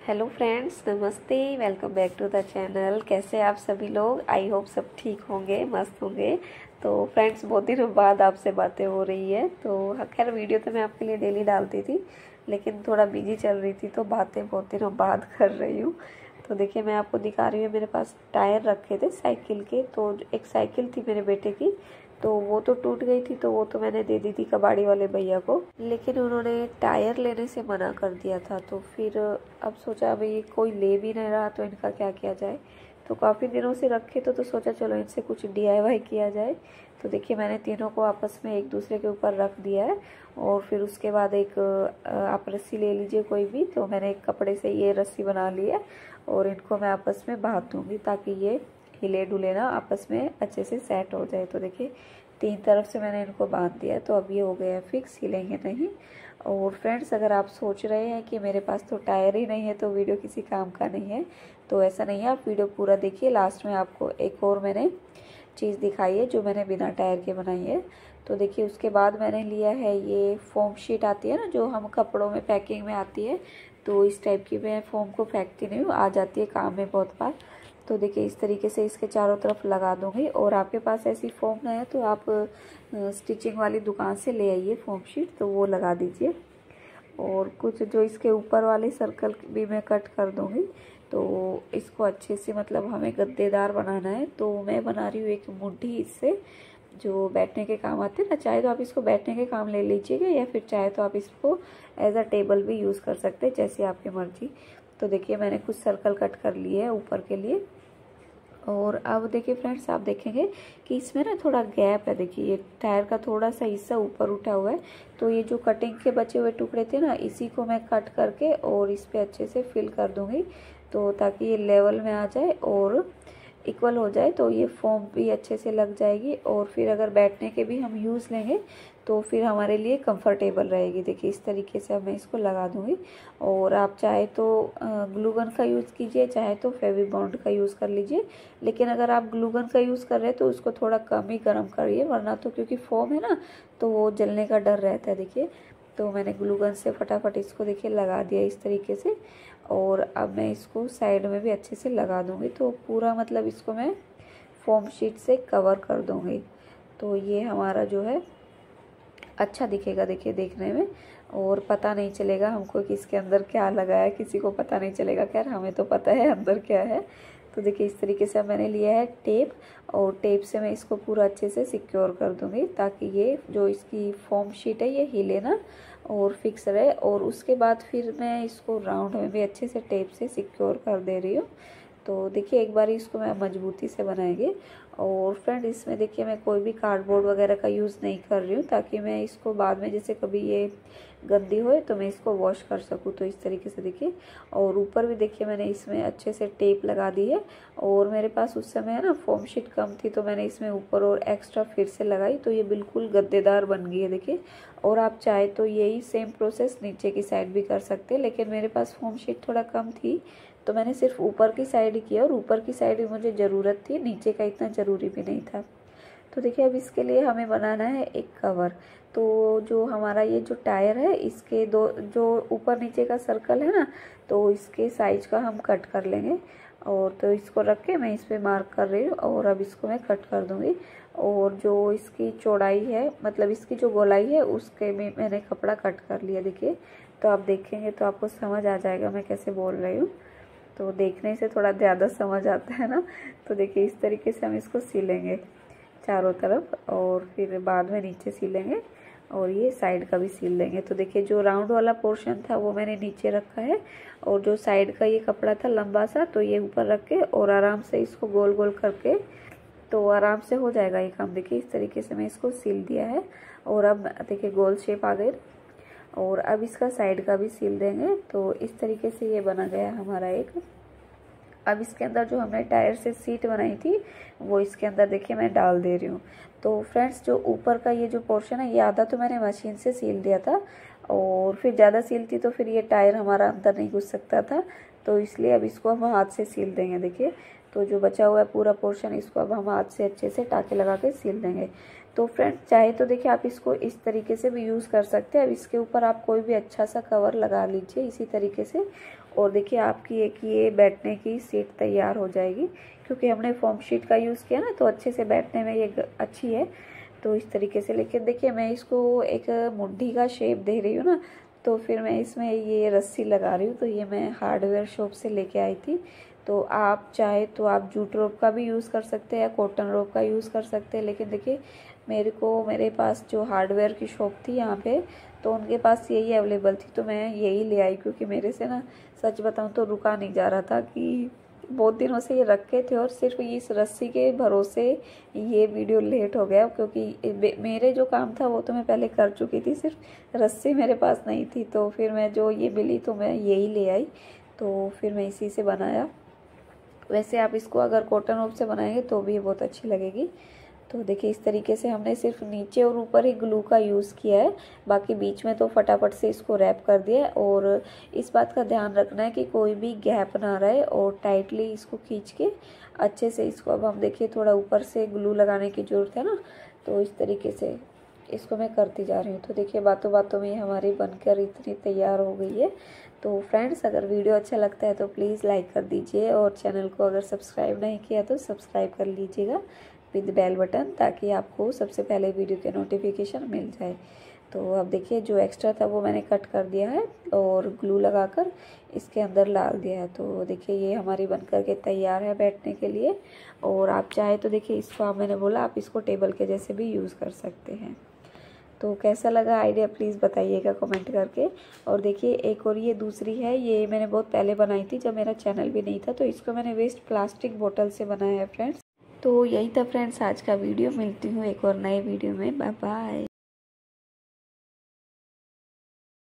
Hello friends, नमस्ते। Welcome back to the channel. कैसे आप सभी लोग? आई होप सब ठीक होंगे, मस्त होंगे। तो फ्रेंड्स, बहुत दिनों बाद आपसे बातें हो रही है। तो खैर, वीडियो तो मैं आपके लिए डेली डालती थी, लेकिन थोड़ा बिजी चल रही थी तो बातें बहुत दिनों बाद कर रही हूँ। तो देखिए, मैं आपको दिखा रही हूँ। मेरे पास टायर रखे थे साइकिल के। तो एक साइकिल थी मेरे बेटे की, तो वो तो टूट गई थी, तो वो तो मैंने दे दी थी कबाड़ी वाले भैया को, लेकिन उन्होंने टायर लेने से मना कर दिया था। तो फिर अब सोचा भाई कोई ले भी नहीं रहा तो इनका क्या किया जाए। तो काफ़ी दिनों से रखे तो सोचा चलो इनसे कुछ DIY किया जाए। तो देखिए, मैंने तीनों को आपस में एक दूसरे के ऊपर रख दिया है। और फिर उसके बाद एक आप रस्सी ले लीजिए कोई भी। तो मैंने एक कपड़े से ये रस्सी बना ली है और इनको मैं आपस में बांध दूँगी ताकि ये हिले डुले ना आपस में अच्छे से सेट हो जाए। तो देखिए, तीन तरफ से मैंने इनको बांध दिया है। तो अब ये हो गया फिक्स, हिलेंगे नहीं। और फ्रेंड्स, अगर आप सोच रहे हैं कि मेरे पास तो टायर ही नहीं है तो वीडियो किसी काम का नहीं है, तो ऐसा नहीं है। आप वीडियो पूरा देखिए। लास्ट में आपको एक और मैंने चीज़ दिखाई है जो मैंने बिना टायर के बनाई है। तो देखिए, उसके बाद मैंने लिया है ये फोम शीट आती है ना, जो हम कपड़ों में पैकिंग में आती है। तो इस टाइप की मैं फोम को फेंकती नहीं हूँ, आ जाती है काम में बहुत बार। तो देखिए, इस तरीके से इसके चारों तरफ लगा दूंगी। और आपके पास ऐसी फोम ना है तो आप स्टिचिंग वाली दुकान से ले आइए फोम शीट, तो वो लगा दीजिए। और कुछ जो इसके ऊपर वाले सर्कल भी मैं कट कर दूंगी। तो इसको अच्छे से, मतलब हमें गद्देदार बनाना है। तो मैं बना रही हूँ एक मुट्ठी इससे, जो बैठने के काम आते हैं ना। चाहे तो आप इसको बैठने के काम ले लीजिएगा, या फिर चाहे तो आप इसको एज अ टेबल भी यूज़ कर सकते हैं, जैसे आपकी मर्जी। तो देखिए, मैंने कुछ सर्कल कट कर लिए है ऊपर के लिए। और अब देखिए फ्रेंड्स, आप देखेंगे कि इसमें ना थोड़ा गैप है। देखिए, ये टायर का थोड़ा सा हिस्सा ऊपर उठा हुआ है। तो ये जो कटिंग के बचे हुए टुकड़े थे ना, इसी को मैं कट करके और इस पे अच्छे से फिल कर दूंगी, तो ताकि ये लेवल में आ जाए और इक्वल हो जाए। तो ये फोम भी अच्छे से लग जाएगी, और फिर अगर बैठने के भी हम यूज़ लेंगे तो फिर हमारे लिए कंफर्टेबल रहेगी। देखिए, इस तरीके से अब मैं इसको लगा दूंगी। और आप चाहे तो ग्लू गन का यूज़ कीजिए, चाहे तो फेविबॉन्ड का यूज़ कर लीजिए। लेकिन अगर आप ग्लू गन का यूज़ कर रहे हैं तो उसको थोड़ा कम ही गर्म करिए, वरना तो क्योंकि फोम है ना, तो वो जलने का डर रहता है। देखिए, तो मैंने ग्लू गन से फटाफट इसको देखिए लगा दिया इस तरीके से। और अब मैं इसको साइड में भी अच्छे से लगा दूंगी। तो पूरा, मतलब इसको मैं फोम शीट से कवर कर दूंगी। तो ये हमारा जो है अच्छा दिखेगा, देखिए देखने में, और पता नहीं चलेगा हमको कि इसके अंदर क्या लगा है। किसी को पता नहीं चलेगा। खैर, हमें तो पता है अंदर क्या है। तो देखिए, इस तरीके से मैंने लिया है टेप, और टेप से मैं इसको पूरा अच्छे से सिक्योर कर दूंगी, ताकि ये जो इसकी फोम शीट है ये हिले ना और फिक्स रहे। और उसके बाद फिर मैं इसको राउंड में भी अच्छे से टेप से सिक्योर कर दे रही हूँ। तो देखिए, एक बार इसको मैं मजबूती से बनाएंगे। और फ्रेंड, इसमें देखिए, मैं कोई भी कार्डबोर्ड वगैरह का यूज़ नहीं कर रही हूँ, ताकि मैं इसको बाद में जैसे कभी ये गंदी होए तो मैं इसको वॉश कर सकूँ। तो इस तरीके से देखिए, और ऊपर भी देखिए मैंने इसमें अच्छे से टेप लगा दी है। और मेरे पास उस समय है ना फोम शीट कम थी, तो मैंने इसमें ऊपर और एक्स्ट्रा फिर से लगाई, तो ये बिल्कुल गद्देदार बन गई है। देखिए, और आप चाहे तो यही सेम प्रोसेस नीचे की साइड भी कर सकते हैं, लेकिन मेरे पास फोम शीट थोड़ा कम थी तो मैंने सिर्फ ऊपर की साइड ही किया। और ऊपर की साइड ही मुझे ज़रूरत थी, नीचे का इतना ज़रूरी भी नहीं था। तो देखिए, अब इसके लिए हमें बनाना है एक कवर। तो जो हमारा ये जो टायर है, इसके दो जो ऊपर नीचे का सर्कल है ना, तो इसके साइज का हम कट कर लेंगे। और तो इसको रख के मैं इस पर मार्क कर रही हूँ, और अब इसको मैं कट कर दूँगी। और जो इसकी चौड़ाई है, मतलब इसकी जो गोलाई है, उसके में मैंने कपड़ा कट कर लिया। देखिए, तो आप देखेंगे तो आपको समझ आ जाएगा मैं कैसे बोल रही हूँ। तो देखने से थोड़ा ज़्यादा समझ आता है ना। तो देखिए, इस तरीके से हम इसको सिलेंगे चारों तरफ, और फिर बाद में नीचे सिलेंगे, और ये साइड का भी सिल देंगे। तो देखिए, जो राउंड वाला पोर्शन था वो मैंने नीचे रखा है, और जो साइड का ये कपड़ा था लंबा सा, तो ये ऊपर रख के और आराम से इसको गोल गोल करके, तो आराम से हो जाएगा ये काम। देखिए, इस तरीके से मैं इसको सिल दिया है। और अब देखिए, गोल शेप आ गई। और अब इसका साइड का भी सिल देंगे। तो इस तरीके से ये बना गया हमारा एक। अब इसके अंदर जो हमने टायर से सीट बनाई थी वो इसके अंदर देखिए मैं डाल दे रही हूँ। तो फ्रेंड्स, जो ऊपर का ये जो पोर्शन है, ये आधा तो मैंने मशीन से सील दिया था, और फिर ज़्यादा सीलती तो फिर ये टायर हमारा अंदर नहीं घुस सकता था। तो इसलिए अब इसको हम हाथ से सील देंगे। देखिए, तो जो बचा हुआ है पूरा पोर्शन, इसको अब हम हाथ से अच्छे से टाँके लगा के सिल देंगे। तो फ्रेंड्स चाहे तो देखिए आप इसको इस तरीके से भी यूज़ कर सकते हैं। अब इसके ऊपर आप कोई भी अच्छा सा कवर लगा लीजिए इसी तरीके से, और देखिए आपकी एक ये बैठने की सीट तैयार हो जाएगी। क्योंकि हमने फोम शीट का यूज़ किया ना, तो अच्छे से बैठने में ये अच्छी है। तो इस तरीके से, लेकिन देखिए मैं इसको एक मुट्ठी का शेप दे रही हूँ ना, तो फिर मैं इसमें ये रस्सी लगा रही हूँ। तो ये मैं हार्डवेयर शॉप से लेके आई थी। तो आप चाहे तो आप जूट रोप का भी यूज़ कर सकते हैं या कॉटन रोप का यूज़ कर सकते हैं। लेकिन देखिए मेरे पास जो हार्डवेयर की शॉप थी यहाँ पे, तो उनके पास यही अवेलेबल थी, तो मैं यही ले आई। क्योंकि मेरे से ना सच बताऊँ तो रुका नहीं जा रहा था कि बहुत दिनों से ये रखे थे, और सिर्फ इस रस्सी के भरोसे ये वीडियो लेट हो गया। क्योंकि मेरे जो काम था वो तो मैं पहले कर चुकी थी, सिर्फ रस्सी मेरे पास नहीं थी। तो फिर मैं जो ये मिली तो मैं यही ले आई, तो फिर मैं इसी से बनाया। वैसे आप इसको अगर कॉटन रोप से बनाएंगे तो भी ये बहुत अच्छी लगेगी। तो देखिए इस तरीके से हमने सिर्फ नीचे और ऊपर ही ग्लू का यूज़ किया है, बाकी बीच में तो फटाफट से इसको रैप कर दिया है। और इस बात का ध्यान रखना है कि कोई भी गैप ना रहे, और टाइटली इसको खींच के अच्छे से इसको, अब हम देखिए थोड़ा ऊपर से ग्लू लगाने की ज़रूरत है ना, तो इस तरीके से इसको मैं करती जा रही हूँ। तो देखिए बातों बातों में हमारी बनकर इतनी तैयार हो गई है। तो फ्रेंड्स अगर वीडियो अच्छा लगता है तो प्लीज़ लाइक कर दीजिए, और चैनल को अगर सब्सक्राइब नहीं किया तो सब्सक्राइब कर लीजिएगा विद बेल बटन, ताकि आपको सबसे पहले वीडियो के नोटिफिकेशन मिल जाए। तो अब देखिए जो एक्स्ट्रा था वो मैंने कट कर दिया है और ग्लू लगाकर इसके अंदर डाल दिया है। तो देखिए ये हमारी बनकर के तैयार है बैठने के लिए। और आप चाहे तो देखिए इसको, मैंने बोला आप इसको टेबल के जैसे भी यूज़ कर सकते हैं। तो कैसा लगा आइडिया प्लीज़ बताइएगा कमेंट करके। और देखिए एक और ये दूसरी है, ये मैंने बहुत पहले बनाई थी जब मेरा चैनल भी नहीं था। तो इसको मैंने वेस्ट प्लास्टिक बोतल से बनाया है फ्रेंड्स। तो यही था फ्रेंड्स आज का वीडियो। मिलती हूँ एक और नए वीडियो में। Bye bye.